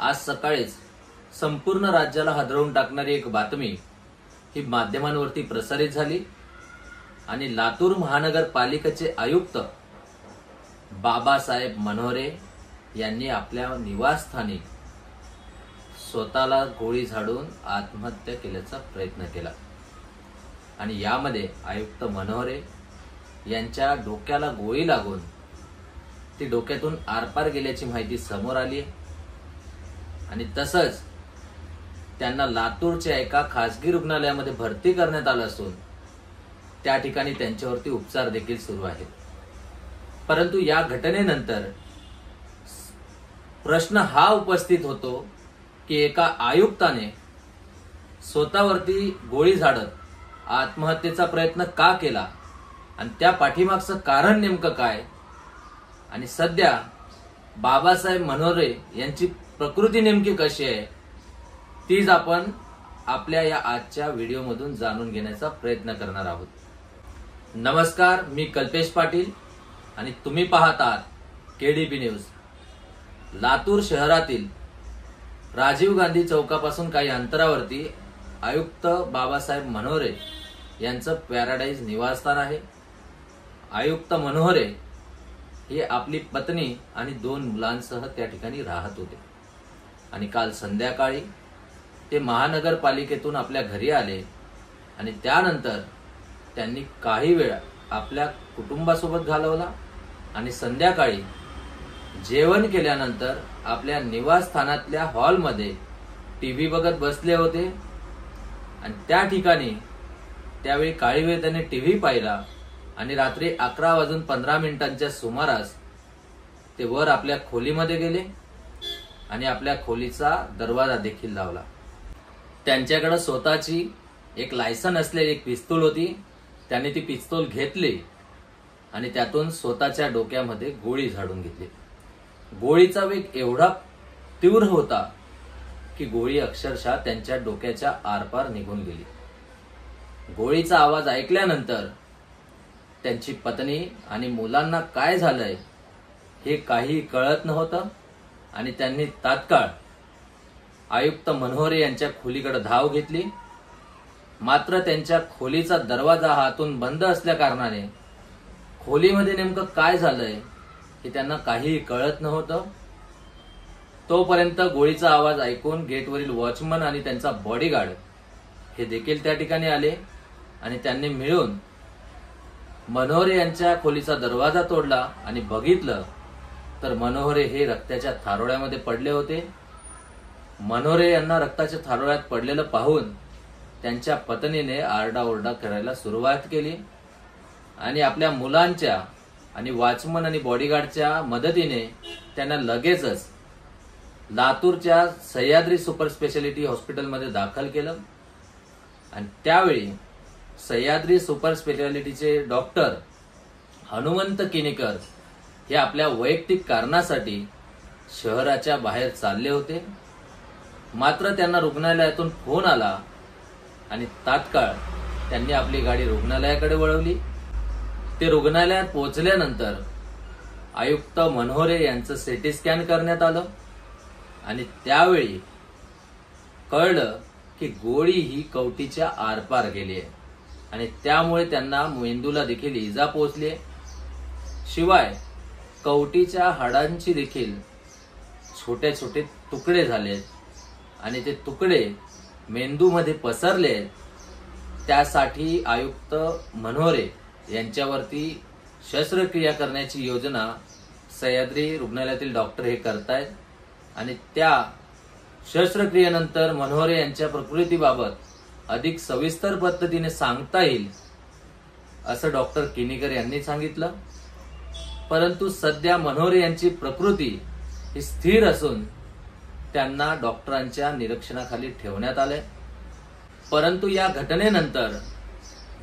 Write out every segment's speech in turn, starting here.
आज सकाळीच संपूर्ण राज्याला हादरवून टाकणारी एक बातमी ही माध्यमांवरती प्रसारित झाली आणि लातूर महानगरपालिकेचे आयुक्त बाबासाहेब मनोरे यांनी आपल्या निवासस्थानी स्वतःला गोळी झाडून आत्महत्या केल्याचा प्रयत्न केला। आणि यामध्ये आयुक्त मनोरे यांच्या डोक्याला गोळी लागून ती डोक्यातून आरपार गेल्याची माहिती समोर आली आहे। आणि तसंच त्यांना लातूरच्या एका खासगी रुग्णालयामध्ये भरती करण्यात आलं असून त्या ठिकाणी त्यांच्यावरती उपचार देखील सुरू आहेत। परंतु या घटनेनंतर प्रश्न हा उपस्थित होतो की एका आयुक्ताने स्वतःवरती गोळी झाडत आत्महत्येचा प्रयत्न का केला आणि त्या पाठीमागचं कारण नेमकं काय, आणि सध्या बाबासाहेब मनोरे यांची प्रकृती नेमकी कशी आहे तीच आपण आपल्या या आजच्या व्हिडिओमधून जाणून घेण्याचा प्रयत्न करणार आहोत। नमस्कार, मी कल्पेश पाटील आणि तुम्ही पाहत आहात केडीपी न्यूज। लातूर शहरातील राजीव गांधी चौकापासून काही अंतरावरती आयुक्त बाबासाहेब मनोरे यांचं पॅराडाईज निवासस्थान आहे। आयुक्त मनोरे हे आपली पत्नी आणि 2 मुलांसह त्या ठिकाणी राहत होते आणि काल संध्याकाळी ते महानगरपालिकेतून आपल्या घरी आले आणि त्यानंतर त्यांनी काही वेळ आपल्या कुटुंबासोबत घालवला आणि संध्याकाळी जेवण केल्यानंतर आपल्या निवासस्थानातल्या हॉलमध्ये टीव्ही बघत बसले होते आणि त्या ठिकाणी त्यावेळी काही वेळ त्यांनी टीव्ही पाहिला आणि रात्री 11:15 सुमारास ते वर आपल्या खोलीमध्ये गेले आणि आपल्या खोलीचा दरवाजा देखील लावला। त्यांच्याकडे स्वतःची एक लायसन असलेली एक पिस्तूल होती। त्याने ती पिस्तूल घेतली आणि त्यातून स्वतःच्या डोक्यामध्ये गोळी झाडून घेतली। गोळीचा वेग एवढा तीव्र होता की गोळी अक्षरशः त्यांच्या डोक्याच्या आरपार निघून गेली। गोळीचा आवाज ऐकल्यानंतर त्यांची पत्नी आणि मुलांना काय झालंय हे काही कळत नव्हतं आणि त्यांनी तात्काळ आयुक्त मनोरे यांच्या खोलीकडे धाव घेतली। मात्र त्यांच्या खोलीचा दरवाजा हातून बंद असल्या कारणाने खोलीमध्ये नेमकं काय झालंय हे त्यांना काहीही कळत नव्हतं। तोपर्यंत गोळीचा आवाज ऐकून गेटवरील वॉचमन आणि त्यांचा बॉडीगार्ड हे देखील त्या ठिकाणी आले आणि त्यांनी मिळून मनोरे यांच्या खोलीचा दरवाजा तोडला आणि बघितलं तर मनोरे हे रक्ताच्या थारोळ्यामध्ये पडले होते। मनोरे यांना रक्ताच्या थारोळ्यात पडलेलं पाहून त्यांच्या पत्नीने आरडाओरडा करायला सुरुवात केली आणि आपल्या मुलांच्या आणि वॉचमन आणि बॉडीगार्डच्या मदतीने त्यांना लगेचच लातूरच्या सह्याद्री सुपर स्पेशालिटी हॉस्पिटलमध्ये दाखल केलं। आणि त्यावेळी सह्याद्री सुपर स्पेशालिटीचे डॉक्टर हनुमंत किनीकर हे आपल्या वैयक्तिक कारणासाठी शहराच्या बाहेर चालले होते। मात्र त्यांना रुग्णालयातून फोन आला आणि तात्काळ त्यांनी आपली गाडी रुग्णालयाकडे वळवली। ते रुग्णालयात पोहोचल्यानंतर आयुक्त मनोरे यांचं सीटी स्कॅन करण्यात आलं आणि त्यावेळी कळलं की गोळी ही कवटीच्या आरपार गेली आहे आणि त्यामुळे त्यांना मेंदूला देखील इजा पोहोचली आहे। शिवाय कवटीच्या हाडांची देखील छोटे छोटे तुकडे झालेत आणि ते तुकडे मेंदूमध्ये पसरले। त्यासाठी आयुक्त मनोरे यांच्यावरती शस्त्रक्रिया करण्याची योजना सह्याद्री रुग्णालयातील डॉक्टर हे करतायत आणि त्या शस्त्रक्रियेनंतर मनोरे यांच्या प्रकृतीबाबत अधिक सविस्तर पद्धतीने सांगता येईल असं डॉक्टर किनीकर यांनी सांगितलं। परंतु सध्या मनोरे यांची प्रकृती ही स्थिर असून त्यांना डॉक्टरांच्या निरीक्षणाखाली ठेवण्यात आले। परंतु या घटनेनंतर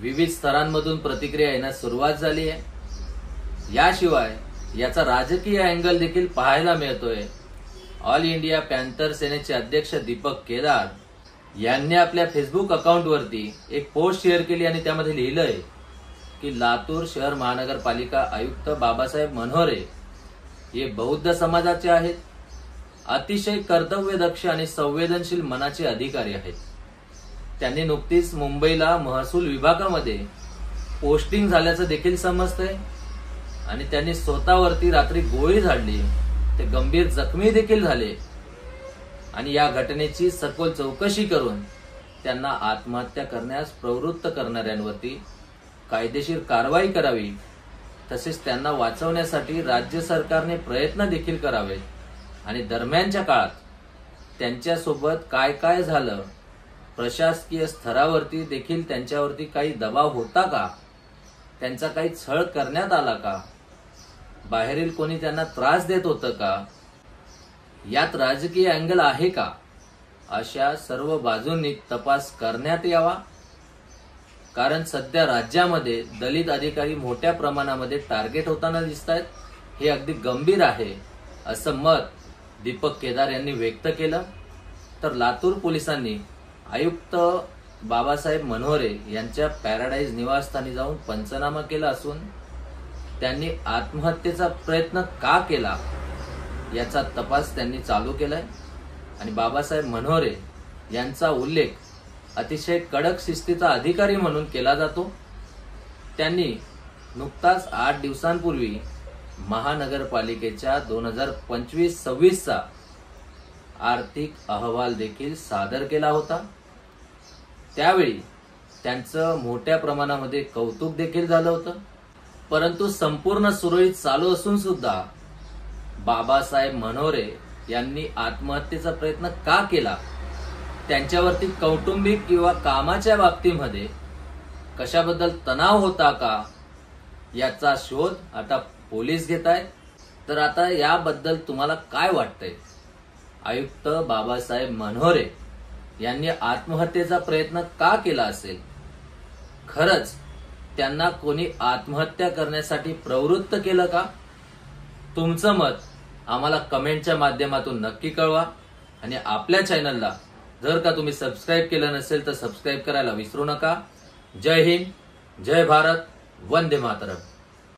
विविध स्तरांमधून प्रतिक्रिया येण्यास सुरुवात झाली आहे। याशिवाय याचा राजकीय अँगल देखील पाहायला मिळतोय। ऑल इंडिया पॅन्थर सेनेचे अध्यक्ष दीपक केदार यांनी आपल्या फेसबुक अकाउंटवरती एक पोस्ट शेअर केली आणि त्यामध्ये लिहिलंय की लातूर शहर महानगरपालिका आयुक्त बाबासाहेब मनोरे हे बौद्ध समाजाचे आहेत अतिशय कर्तव्यदक्ष आणि संवेदनशील मनाचे अधिकारी आहेत. त्यांनी नुकतीच मुंबईला महसूल विभागामध्ये पोस्टिंग झाल्याचं देखील समजतंय आणि त्यांनी स्वतःवरती रात्री गोळी झाडली. ते गंभीर जखमी देखील झाले आणि या घटनेची सखोल चौकशी करून त्यांना आत्महत्या करण्यास प्रवृत्त करणाऱ्यांवरती कायदेशीर कारवाई करावी. तसेच त्यांना वाचवण्यासाठी राज्य सरकारने प्रयत्न देखील करावेत आणि दरम्यानच्या काळात त्यांच्यासोबत काय काय झालं, प्रशासकीय स्तरावरती देखील त्यांच्यावरती काही दबाव होता का, त्यांचा काही छळ करण्यात आला का, बाहेरील कोणी त्यांना त्रास देत होतं का, यात राजकीय अँगल आहे का, अशा सर्व बाजूंनी तपास करण्यात यावा. कारण सध्या राज्यामध्ये दलित अधिकारी मोठ्या प्रमाणामध्ये टार्गेट होताना दिसत आहेत. हे अगदी गंभीर आहे असं मत दीपक केदार यांनी व्यक्त केलं. तर लातूर पोलिसांनी आयुक्त बाबासाहेब मनोरे यांच्या पॅराडाईज निवासस्थानी जाऊन पंचनामा केला असून त्यांनी आत्महत्येचा प्रयत्न का केला याचा तपास त्यांनी चालू केलाय. आणि बाबासाहेब मनोरे यांचा उल्लेख अतिशय कडक शिस्तीचा अधिकारी म्हणून केला जातो. त्यांनी नुकताच 8 दिवसांपूर्वी महानगरपालिकेच्या 2025-26चा आर्थिक अहवाल देखील सादर केला होता. त्यावेळी त्यांचं मोठ्या प्रमाणामध्ये कौतुक देखील झालं होतं. परंतु संपूर्ण सुरळीत चालू असून सुद्धा बाबासाहेब मनोरे यांनी आत्महत्येचा प्रयत्न का केला, त्यांच्यावरती कौटुंबिक किंवा कामाच्या बाबतीमध्ये कशाबद्दल तणाव होता का, याचा शोध आता पोलीस घेत आहेत. तर आता याबद्दल तुम्हाला काय वाटतंय? आयुक्त बाबासाहेब मनोरे यांनी आत्महत्येचा प्रयत्न का केला असेल? खरंच त्यांना कोणी आत्महत्या करण्यासाठी प्रवृत्त केलं का? तुमचं मत आम्हाला कमेंटच्या माध्यमातून नक्की कळवा. आणि आपल्या चॅनलला जर का तुम्ही सबस्क्राईब केलं नसेल तर सबस्क्राईब करायला विसरू नका. जय हिंद, जय भारत, वंदे मातरम.